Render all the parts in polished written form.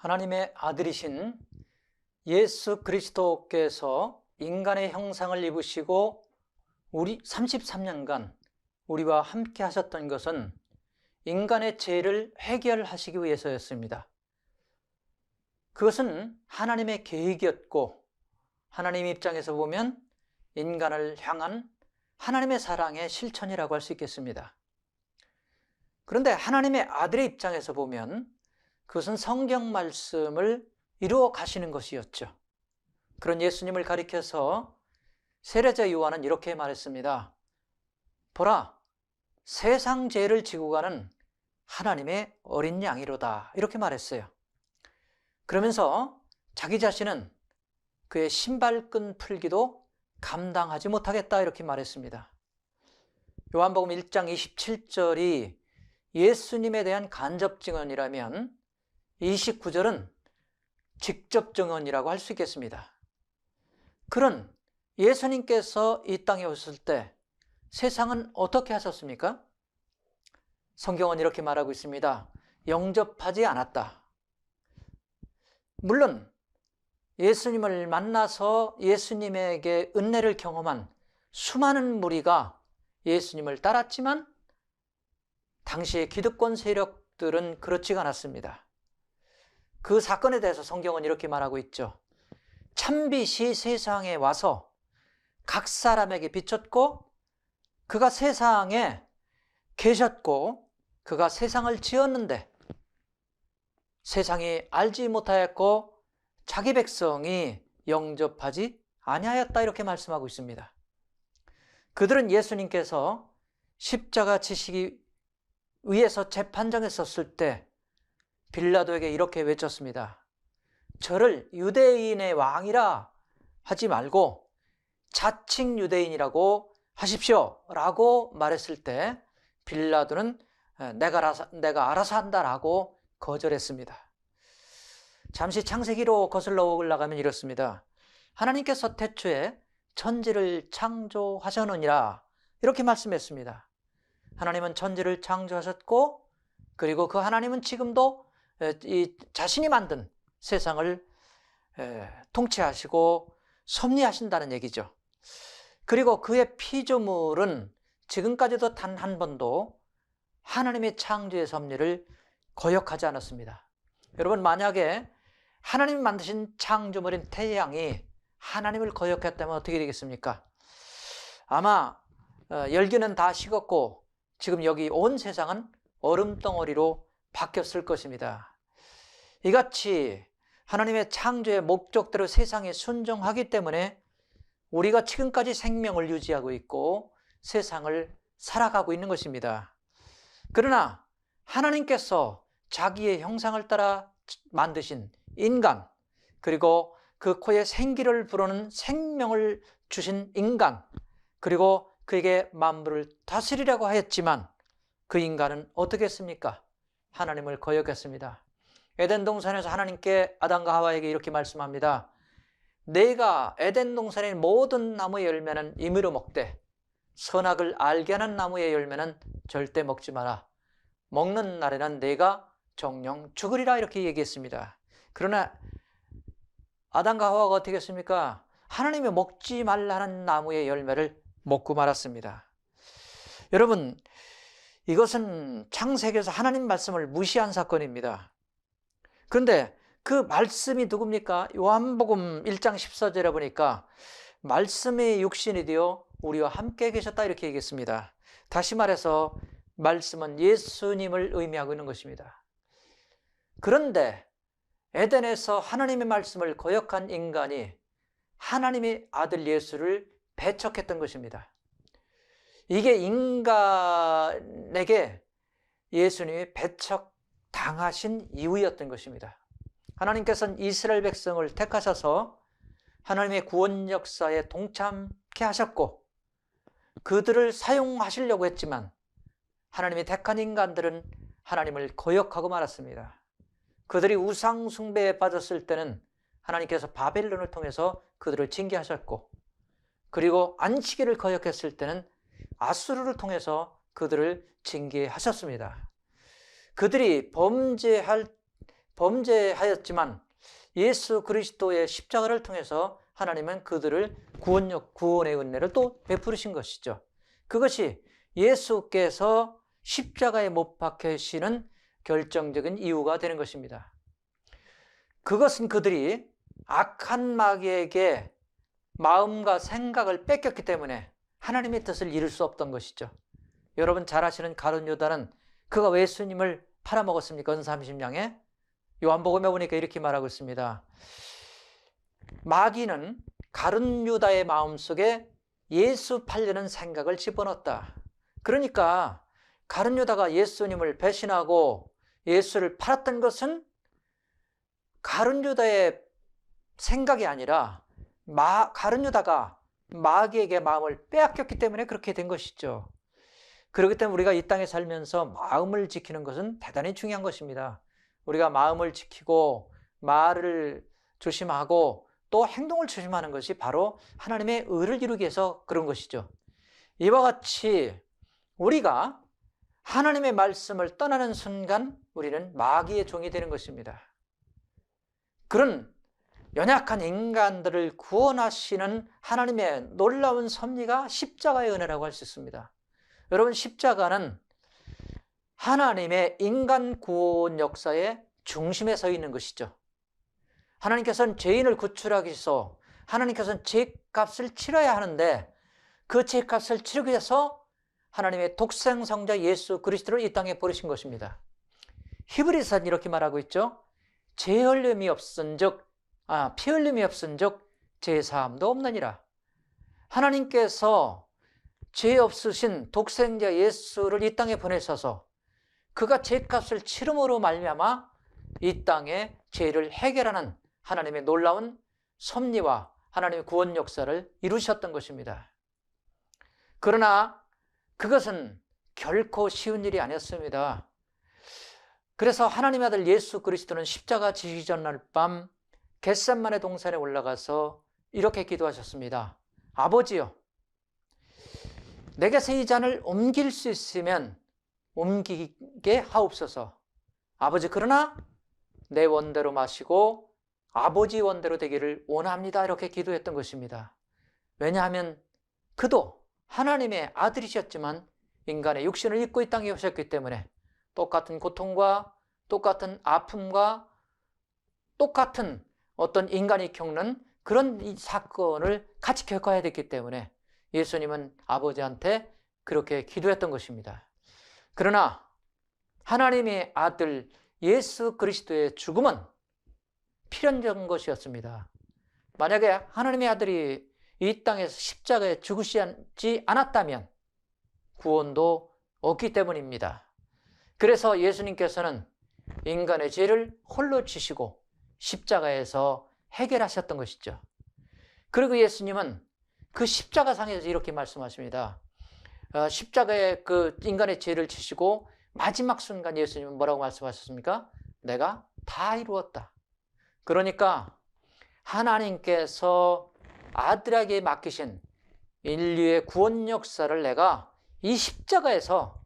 하나님의 아들이신 예수 그리스도께서 인간의 형상을 입으시고 우리 33년간 우리와 함께 하셨던 것은 인간의 죄를 해결하시기 위해서였습니다. 그것은 하나님의 계획이었고 하나님 입장에서 보면 인간을 향한 하나님의 사랑의 실천이라고 할 수 있겠습니다. 그런데 하나님의 아들의 입장에서 보면 그것은 성경 말씀을 이루어 가시는 것이었죠. 그런 예수님을 가리켜서 세례자 요한은 이렇게 말했습니다. 보라, 세상 죄를 지고 가는 하나님의 어린 양이로다. 이렇게 말했어요. 그러면서 자기 자신은 그의 신발끈 풀기도 감당하지 못하겠다 이렇게 말했습니다. 요한복음 1장 27절이 예수님에 대한 간접 증언이라면 29절은 직접 증언이라고 할 수 있겠습니다. 그런 예수님께서 이 땅에 오셨을 때 세상은 어떻게 하셨습니까? 성경은 이렇게 말하고 있습니다. 영접하지 않았다. 물론 예수님을 만나서 예수님에게 은혜를 경험한 수많은 무리가 예수님을 따랐지만 당시의 기득권 세력들은 그렇지가 않았습니다. 그 사건에 대해서 성경은 이렇게 말하고 있죠. 참빛이 세상에 와서 각 사람에게 비쳤고 그가 세상에 계셨고 그가 세상을 지었는데 세상이 알지 못하였고 자기 백성이 영접하지 아니하였다 이렇게 말씀하고 있습니다. 그들은 예수님께서 십자가 지시기 위해서 재판장에 섰을 때 빌라도에게 이렇게 외쳤습니다. 저를 유대인의 왕이라 하지 말고 자칭 유대인이라고 하십시오 라고 말했을 때 빌라도는 내가 알아서 한다라고 거절했습니다. 잠시 창세기로 거슬러 올라가면 이렇습니다. 하나님께서 태초에 천지를 창조하셨느니라 이렇게 말씀했습니다. 하나님은 천지를 창조하셨고 그리고 그 하나님은 지금도 이 자신이 만든 세상을 통치하시고 섭리하신다는 얘기죠. 그리고 그의 피조물은 지금까지도 단 한 번도 하나님의 창조의 섭리를 거역하지 않았습니다. 여러분, 만약에 하나님이 만드신 창조물인 태양이 하나님을 거역했다면 어떻게 되겠습니까? 아마 열기는 다 식었고 지금 여기 온 세상은 얼음덩어리로 바뀌었을 것입니다. 이같이 하나님의 창조의 목적대로 세상에 순종하기 때문에 우리가 지금까지 생명을 유지하고 있고 세상을 살아가고 있는 것입니다. 그러나 하나님께서 자기의 형상을 따라 만드신 인간, 그리고 그 코에 생기를 불어넣는 생명을 주신 인간, 그리고 그에게 만물을 다스리라고 하였지만 그 인간은 어떻게 했습니까? 하나님을 거역했습니다. 에덴 동산에서 하나님께 아담과 하와에게 이렇게 말씀합니다. 내가 에덴 동산의 모든 나무의 열매는 임의로 먹되 선악을 알게 하는 나무의 열매는 절대 먹지 마라. 먹는 날에는 내가 정령 죽으리라 이렇게 얘기했습니다. 그러나 아담과 하와가 어떻게 했습니까? 하나님이 먹지 말라는 나무의 열매를 먹고 말았습니다. 여러분, 이것은 창세기에서 하나님 말씀을 무시한 사건입니다. 그런데 그 말씀이 누굽니까? 요한복음 1장 14절에 보니까 말씀이 육신이 되어 우리와 함께 계셨다 이렇게 얘기했습니다. 다시 말해서 말씀은 예수님을 의미하고 있는 것입니다. 그런데 에덴에서 하나님의 말씀을 거역한 인간이 하나님의 아들 예수를 배척했던 것입니다. 이게 인간에게 예수님이 배척당하신 이유였던 것입니다. 하나님께서는 이스라엘 백성을 택하셔서 하나님의 구원 역사에 동참케 하셨고 그들을 사용하시려고 했지만 하나님이 택한 인간들은 하나님을 거역하고 말았습니다. 그들이 우상 숭배에 빠졌을 때는 하나님께서 바벨론을 통해서 그들을 징계하셨고 그리고 안식일을 거역했을 때는 아수르를 통해서 그들을 징계하셨습니다. 그들이 범죄할 범죄하였지만 예수 그리스도의 십자가를 통해서 하나님은 그들을 구원의 은혜를 또 베푸르신 것이죠. 그것이 예수께서 십자가에 못 박히시는 결정적인 이유가 되는 것입니다. 그것은 그들이 악한 마귀에게 마음과 생각을 뺏겼기 때문에 하나님의 뜻을 이룰 수 없던 것이죠. 여러분 잘 아시는 가룟 유다는 그가 예수님을 팔아먹었습니까? 은 30냥에 요한복음에 보니까 이렇게 말하고 있습니다. 마귀는 가룟 유다의 마음속에 예수 팔려는 생각을 집어넣었다. 그러니까 가룟 유다가 예수님을 배신하고 예수를 팔았던 것은 가룟 유다의 생각이 아니라 가룟 유다가 마귀에게 마음을 빼앗겼기 때문에 그렇게 된 것이죠. 그렇기 때문에 우리가 이 땅에 살면서 마음을 지키는 것은 대단히 중요한 것입니다. 우리가 마음을 지키고 말을 조심하고 또 행동을 조심하는 것이 바로 하나님의 의를 이루기 위해서 그런 것이죠. 이와 같이 우리가 하나님의 말씀을 떠나는 순간 우리는 마귀의 종이 되는 것입니다. 그런 연약한 인간들을 구원하시는 하나님의 놀라운 섭리가 십자가의 은혜라고 할 수 있습니다. 여러분, 십자가는 하나님의 인간 구원 역사의 중심에 서 있는 것이죠. 하나님께서는 죄인을 구출하기 위해서 하나님께서는 죄값을 치러야 하는데 그 죄값을 치르기 위해서 하나님의 독생성자 예수 그리스도를 이 땅에 보내신 것입니다. 히브리서는 이렇게 말하고 있죠. 피 흘림이 없은즉 죄사함도 없느니라. 하나님께서 죄 없으신 독생자 예수를 이 땅에 보내셔서 그가 죄값을 치름으로 말미암아 이 땅에 죄를 해결하는 하나님의 놀라운 섭리와 하나님의 구원 역사를 이루셨던 것입니다. 그러나 그것은 결코 쉬운 일이 아니었습니다. 그래서 하나님의 아들 예수 그리스도는 십자가 지시기 전날 밤 겟셋마네 동산에 올라가서 이렇게 기도하셨습니다. 아버지여, 내게서 이 잔을 옮길 수 있으면 옮기게 하옵소서. 아버지, 그러나 내 원대로 마시고 아버지 원대로 되기를 원합니다. 이렇게 기도했던 것입니다. 왜냐하면 그도 하나님의 아들이셨지만 인간의 육신을 입고 이 땅에 오셨기 때문에 똑같은 고통과 똑같은 아픔과 똑같은 어떤 인간이 겪는 그런 이 사건을 같이 겪어야 됐기 때문에 예수님은 아버지한테 그렇게 기도했던 것입니다. 그러나 하나님의 아들 예수 그리스도의 죽음은 필연적인 것이었습니다. 만약에 하나님의 아들이 이 땅에서 십자가에 죽으시지 않았다면 구원도 없기 때문입니다. 그래서 예수님께서는 인간의 죄를 홀로 지시고 십자가에서 해결하셨던 것이죠. 그리고 예수님은 그 십자가상에서 이렇게 말씀하십니다. 십자가에 그 인간의 죄를 지시고 마지막 순간 예수님은 뭐라고 말씀하셨습니까? 내가 다 이루었다. 그러니까 하나님께서 아들에게 맡기신 인류의 구원 역사를 내가 이 십자가에서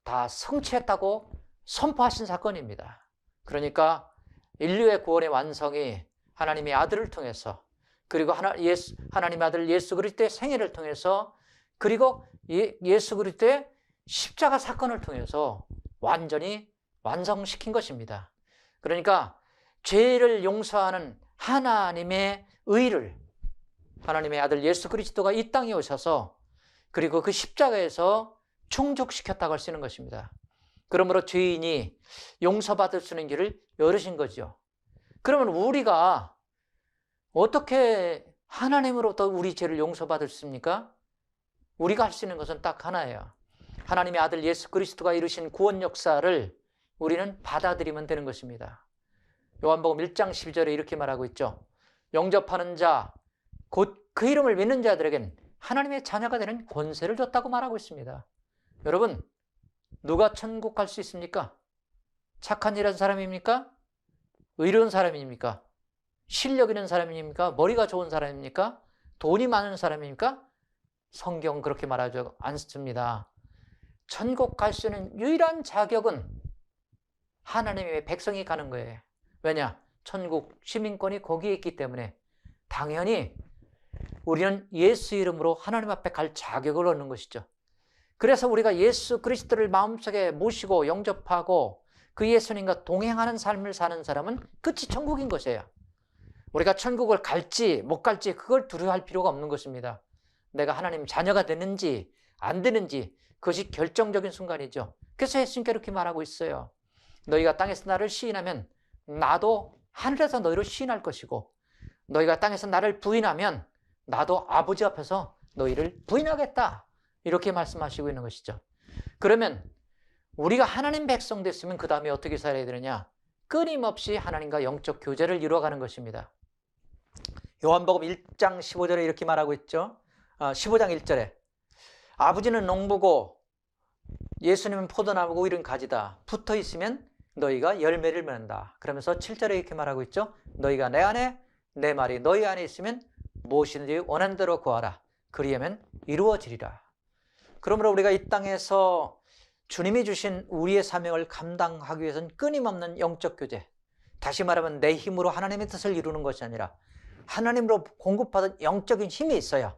다 성취했다고 선포하신 사건입니다. 그러니까 인류의 구원의 완성이 하나님의 아들을 통해서, 그리고 하나님의 아들 예수 그리스도의 생애를 통해서, 그리고 예수 그리스도의 십자가 사건을 통해서 완전히 완성시킨 것입니다. 그러니까 죄를 용서하는 하나님의 의를 하나님의 아들 예수 그리스도가 이 땅에 오셔서 그리고 그 십자가에서 충족시켰다고 할 수 있는 것입니다. 그러므로 죄인이 용서받을 수 있는 길을 열으신 거죠. 그러면 우리가 어떻게 하나님으로부터 우리 죄를 용서받을 수 있습니까? 우리가 할 수 있는 것은 딱 하나예요. 하나님의 아들 예수 그리스도가 이루신 구원 역사를 우리는 받아들이면 되는 것입니다. 요한복음 1장 12절에 이렇게 말하고 있죠. 영접하는 자, 곧 그 이름을 믿는 자들에겐 하나님의 자녀가 되는 권세를 줬다고 말하고 있습니다. 여러분, 누가 천국 갈 수 있습니까? 착한 일한 사람입니까? 의로운 사람입니까? 실력 있는 사람입니까? 머리가 좋은 사람입니까? 돈이 많은 사람입니까? 성경 그렇게 말하지 않습니다. 천국 갈 수 있는 유일한 자격은 하나님의 백성이 가는 거예요. 왜냐? 천국 시민권이 거기에 있기 때문에 당연히 우리는 예수 이름으로 하나님 앞에 갈 자격을 얻는 것이죠. 그래서 우리가 예수 그리스도를 마음속에 모시고 영접하고 그 예수님과 동행하는 삶을 사는 사람은 끝이 천국인 것이에요. 우리가 천국을 갈지 못 갈지 그걸 두려워할 필요가 없는 것입니다. 내가 하나님 자녀가 되는지 안 되는지 그것이 결정적인 순간이죠. 그래서 예수님께 이렇게 말하고 있어요. 너희가 땅에서 나를 시인하면 나도 하늘에서 너희를 시인할 것이고, 너희가 땅에서 나를 부인하면 나도 아버지 앞에서 너희를 부인하겠다. 이렇게 말씀하시고 있는 것이죠. 그러면 우리가 하나님 백성 됐으면 그 다음에 어떻게 살아야 되느냐? 끊임없이 하나님과 영적 교제를 이루어가는 것입니다. 요한복음 1장 15절에 이렇게 말하고 있죠. 15장 1절에 아버지는 농부고 예수님은 포도나무고 이런 가지다. 붙어 있으면 너희가 열매를 맺는다. 그러면서 7절에 이렇게 말하고 있죠. 너희가 내 안에 내 말이 너희 안에 있으면 무엇이든지 원하는 대로 구하라. 그리하면 이루어지리라. 그러므로 우리가 이 땅에서 주님이 주신 우리의 사명을 감당하기 위해서는 끊임없는 영적 교제, 다시 말하면 내 힘으로 하나님의 뜻을 이루는 것이 아니라 하나님으로 공급받은 영적인 힘이 있어야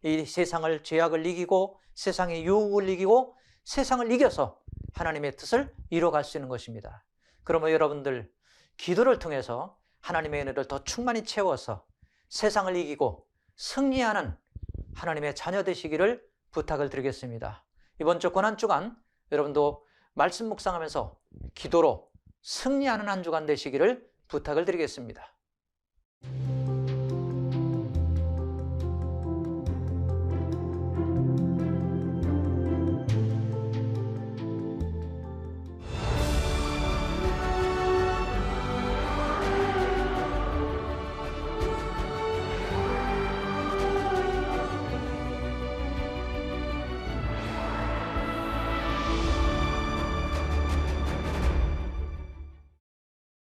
이 세상을, 죄악을 이기고 세상의 유혹을 이기고 세상을 이겨서 하나님의 뜻을 이뤄갈 수 있는 것입니다. 그러면 여러분들 기도를 통해서 하나님의 은혜를 더 충만히 채워서 세상을 이기고 승리하는 하나님의 자녀 되시기를 부탁을 드리겠습니다. 이번 주 고난주간 여러분도 말씀 묵상하면서 기도로 승리하는 한 주간 되시기를 부탁을 드리겠습니다.